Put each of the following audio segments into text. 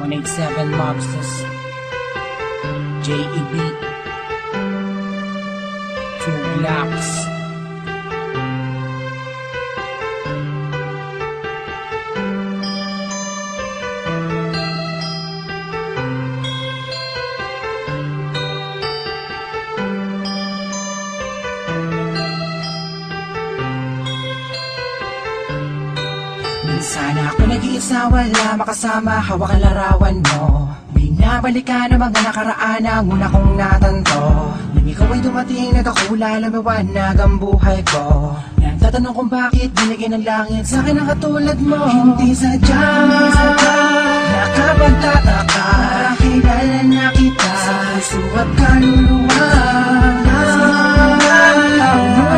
187 Mobsters, JEB, 2 Blocks. Minsan ako nag-iisa, wala makasama, hawak ang larawan mo. Binabalikan ang mga nakaraan ang una kong natanto. Nang ikaw ay dumating, nagkakula, lumiwanag ang buhay ko. Nagtatanong kung bakit binigyan ng langit sa akin ang katulad mo. Hindi sadya, nakapagtataka, kilala na kita sa puso at kaluluwa.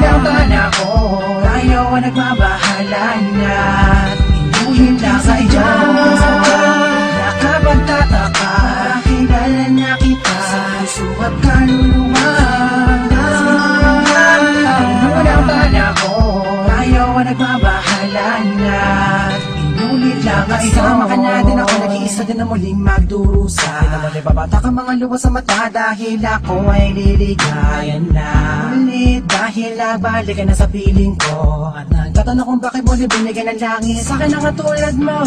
Unang panahon, tayo ang nagbabahala na inuhin lang sa iyo. Nakapagtataka, kilala na kita sa puso at kaluluwa. Unang panahon, tayo ang nagbabahala na inulit lang sa iyo. Kasama ka na din ako, nag-iisa din na muling magdurusa. Di naman ay babata ka mga luwa sa mata dahil ako ay liligayan na ulit. Dahil nagbalik ka na sa piling ko at nagtatanong kung bakit mo binigyan ng langit sa akin ang katulad mo.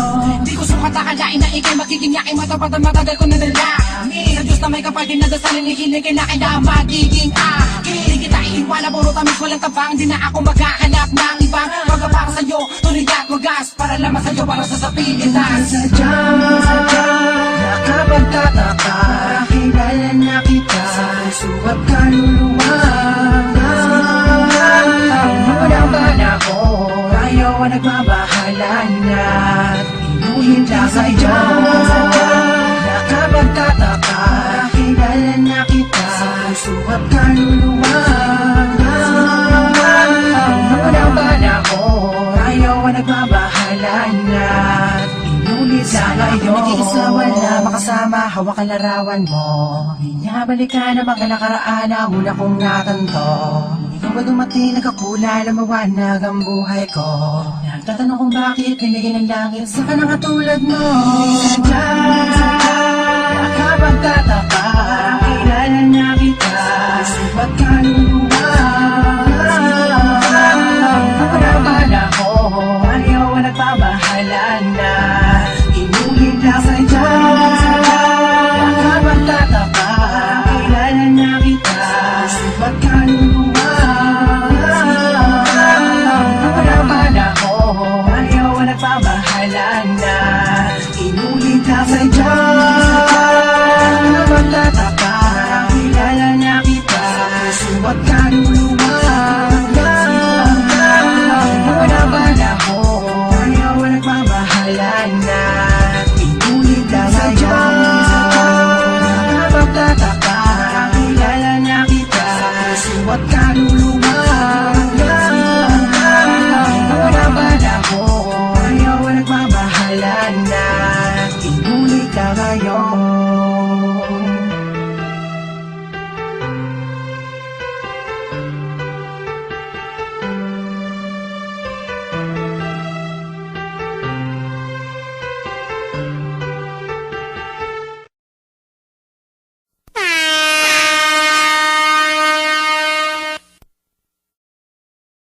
Di ko sukat akalain na ikay magiging yakin, matapat ang matagal ko na nalangin. Sa Diyos na may kapal din na dasalin, ikiligin na kaya magiging akin. Di kita iiwala, puro tamis walang tabang. Di na ako maghahanap ng ibang magpapara sa'yo, tuloy at wagas, para lamang sa'yo, para sa Pilipinas. Sadya, nakapagtataka, kilala na kita sa puso at kaluluwa. Unang panahon, tayo ang nagbabahala na inuhin lang sa iyo. Nakapagtataka, kilala na kita sa puso at kaluluwa. Unang panahon, tayo ang nagbabahala na inulit lang sa iyo. Nag-iisa, wala makasama, hawak ang larawan mo. Binabalikan ang mga nakaraan ang una kong natanto. Ikaw ay dumating, nagkakula, lumawanag ang buhay ko. Nagtatanong kung bakit binigyan ng langit sa kanang katulad mo. Sadya, nakapagtataka, kilala na